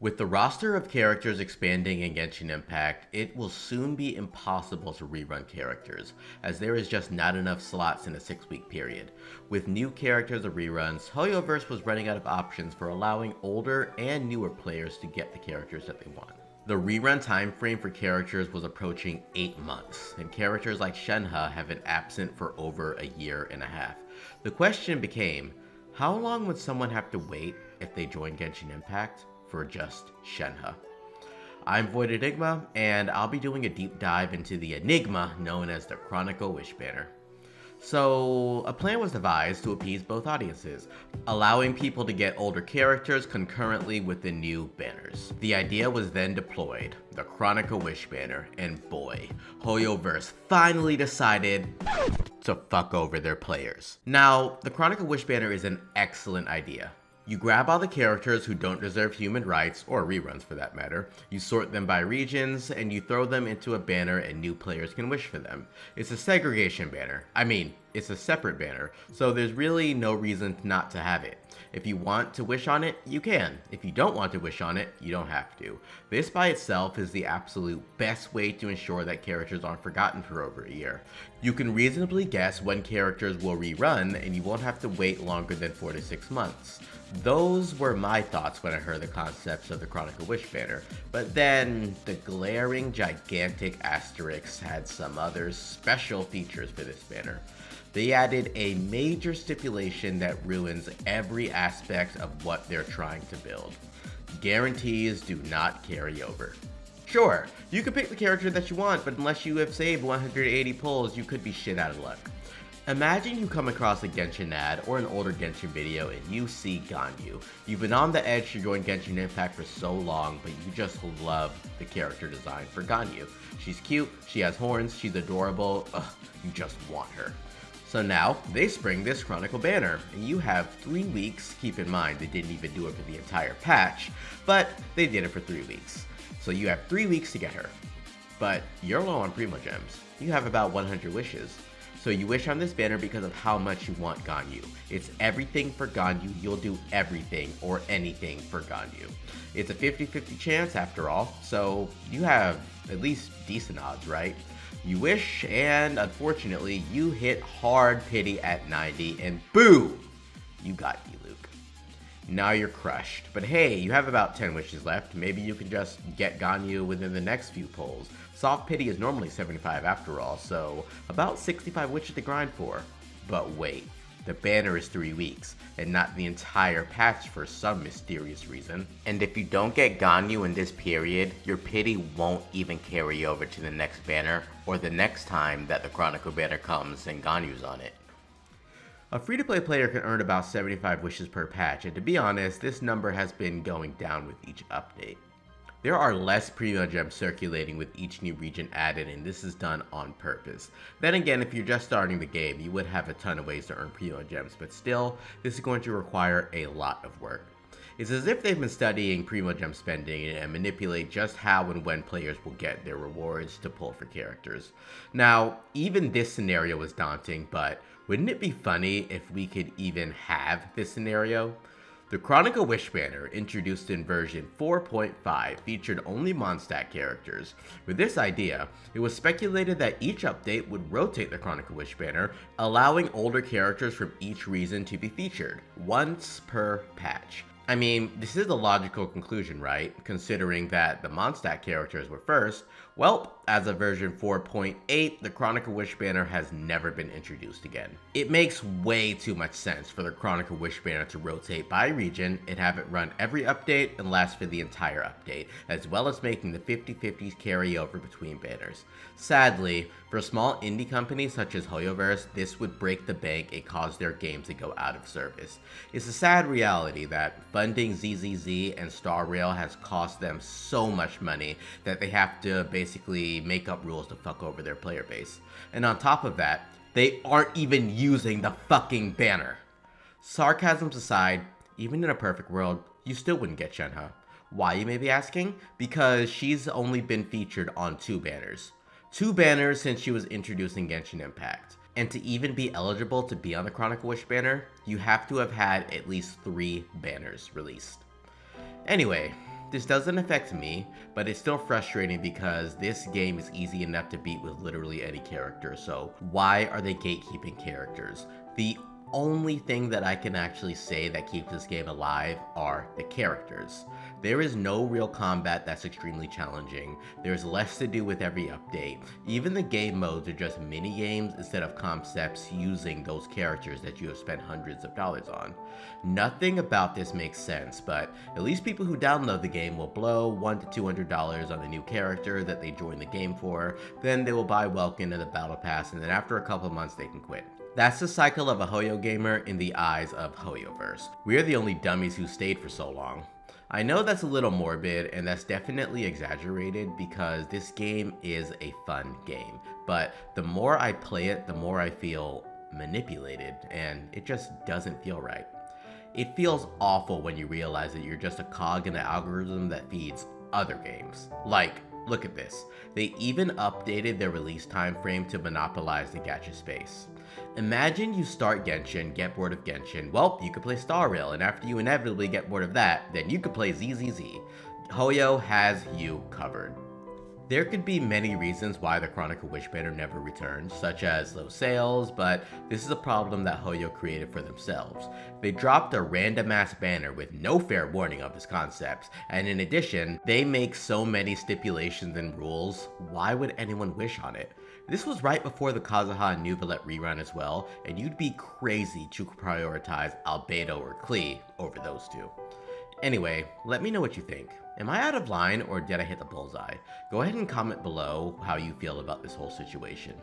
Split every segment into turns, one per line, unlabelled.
With the roster of characters expanding in Genshin Impact, it will soon be impossible to rerun characters, as there is just not enough slots in a 6-week period. With new characters of reruns, Hoyoverse was running out of options for allowing older and newer players to get the characters that they want. The rerun time frame for characters was approaching 8 months, and characters like Shenhe have been absent for over a year and a half. The question became, how long would someone have to wait if they joined Genshin Impact for just Shenhe? I'm Void Enigma, and I'll be doing a deep dive into the enigma known as the Chronicle Wish Banner. So, a plan was devised to appease both audiences, allowing people to get older characters concurrently with the new banners. The idea was then deployed, the Chronicle Wish Banner, and boy, Hoyoverse finally decided to fuck over their players. Now, the Chronicle Wish Banner is an excellent idea. You grab all the characters who don't deserve human rights, or reruns for that matter, you sort them by regions, and you throw them into a banner and new players can wish for them. It's a segregation banner. I mean, it's a separate banner, so there's really no reason not to have it. If you want to wish on it, you can. If you don't want to wish on it, you don't have to. This by itself is the absolute best way to ensure that characters aren't forgotten for over a year. You can reasonably guess when characters will rerun, and you won't have to wait longer than 4 to 6 months. Those were my thoughts when I heard the concepts of the Chronicle Wish Banner, but then the glaring gigantic asterisks had some other special features for this banner. They added a major stipulation that ruins every aspect of what they're trying to build. Guarantees do not carry over. Sure, you can pick the character that you want, but unless you have saved 180 pulls, you could be shit out of luck. Imagine you come across a Genshin ad or an older Genshin video and you see Ganyu. You've been on the edge to join Genshin Impact for so long, but you just love the character design for Ganyu. She's cute, she has horns, she's adorable, you just want her. So now, they spring this Chronicle banner, and you have 3 weeks. Keep in mind, they didn't even do it for the entire patch, but they did it for 3 weeks. So you have 3 weeks to get her. But you're low on Primogems. You have about 100 wishes. So you wish on this banner because of how much you want Ganyu. It's everything for Ganyu, you'll do everything or anything for Ganyu. It's a 50-50 chance after all, so you have at least decent odds, right? You wish, and unfortunately, you hit hard pity at 90, and boom! You got Diluc. Now you're crushed. But hey, you have about 10 wishes left. Maybe you can just get Ganyu within the next few pulls. Soft pity is normally 75 after all, so about 65 wishes to grind for. But wait, the banner is 3 weeks, and not the entire patch for some mysterious reason. And if you don't get Ganyu in this period, your pity won't even carry over to the next banner, or the next time that the Chronicle banner comes and Ganyu's on it. A free-to-play player can earn about 75 wishes per patch, and to be honest, this number has been going down with each update. There are less Primogems circulating with each new region added, and this is done on purpose. Then again, if you're just starting the game, you would have a ton of ways to earn Primogems, but still, this is going to require a lot of work. It's as if they've been studying Primogem spending and manipulate just how and when players will get their rewards to pull for characters. Now, even this scenario is daunting, but wouldn't it be funny if we could even have this scenario? The Chronicle Wish Banner, introduced in version 4.5, featured only Mondstadt characters. With this idea, it was speculated that each update would rotate the Chronicle Wish Banner, allowing older characters from each region to be featured, once per patch. I mean, this is a logical conclusion, right? Considering that the Mondstadt characters were first. Well, as of version 4.8, the Chronicle Wish Banner has never been introduced again. It makes way too much sense for the Chronicle Wish Banner to rotate by region and have it run every update and last for the entire update, as well as making the 50-50s carry over between banners. Sadly, for small indie companies such as Hoyoverse, this would break the bank and cause their game to go out of service. It's a sad reality that funding ZZZ and Star Rail has cost them so much money that they have to basically make up rules to fuck over their player base. And on top of that, they aren't even using the fucking banner. Sarcasms aside, even in a perfect world, you still wouldn't get Shenhe. Why, you may be asking? Because she's only been featured on 2 banners. 2 banners since she was introduced in Genshin Impact. And to even be eligible to be on the Chronicle Wish banner, you have to have had at least 3 banners released. Anyway, This doesn't affect me, but it's still frustrating because this game is easy enough to beat with literally any character, so why are they gatekeeping characters? The only thing that I can actually say that keeps this game alive are the characters. There is no real combat that's extremely challenging, there's less to do with every update, even the game modes are just mini games instead of concepts using those characters that you have spent hundreds of dollars on. Nothing about this makes sense, but at least people who download the game will blow $100 to $200 on a new character that they join the game for, then they will buy Welkin and the Battle Pass, and then after a couple of months they can quit. That's the cycle of a Hoyo gamer in the eyes of Hoyoverse. We're the only dummies who stayed for so long. I know that's a little morbid, and that's definitely exaggerated because this game is a fun game, but the more I play it, the more I feel manipulated, and it just doesn't feel right. It feels awful when you realize that you're just a cog in the algorithm that feeds other games. Like, look at this. They even updated their release time frame to monopolize the gacha space. Imagine you start Genshin, get bored of Genshin, well, you could play Star Rail, and after you inevitably get bored of that, then you could play ZZZ. Hoyo has you covered. There could be many reasons why the Chronicle Wishbanner never returned, such as low sales, but this is a problem that Hoyo created for themselves. They dropped a random ass banner with no fair warning of its concepts, and in addition, they make so many stipulations and rules, why would anyone wish on it? This was right before the Kazuha and Neuvillette rerun as well, and you'd be crazy to prioritize Albedo or Klee over those two. Anyway, let me know what you think. Am I out of line or did I hit the bullseye? Go ahead and comment below how you feel about this whole situation.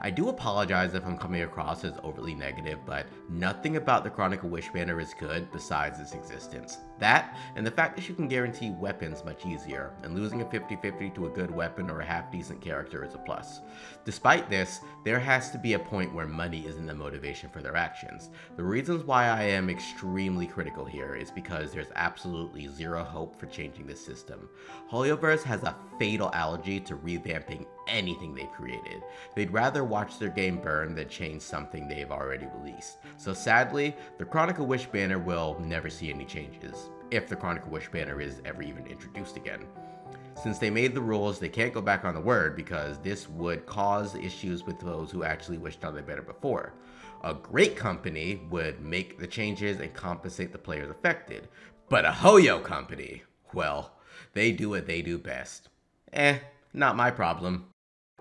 I do apologize if I'm coming across as overly negative, but nothing about the Chronicle Wishbanner is good besides its existence. That, and the fact that you can guarantee weapons much easier, and losing a 50-50 to a good weapon or a half-decent character is a plus. Despite this, there has to be a point where money isn't the motivation for their actions. The reasons why I am extremely critical here is because there's absolutely zero hope for changing this system. Hoyoverse has a fatal allergy to revamping anything they've created. They'd rather watch their game burn than change something they've already released. So sadly, the Chronicle Wishbanner will never see any changes, if the Chronicle Wishbanner is ever even introduced again. Since they made the rules, they can't go back on the word because this would cause issues with those who actually wished on the banner before. A great company would make the changes and compensate the players affected, but a Hoyo company, well, they do what they do best. Not my problem.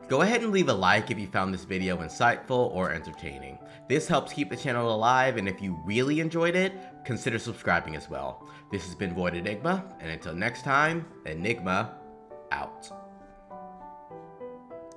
Go ahead and leave a like if you found this video insightful or entertaining. This helps keep the channel alive, and if you really enjoyed it, consider subscribing as well. This has been Void Enigma, and until next time, Enigma out.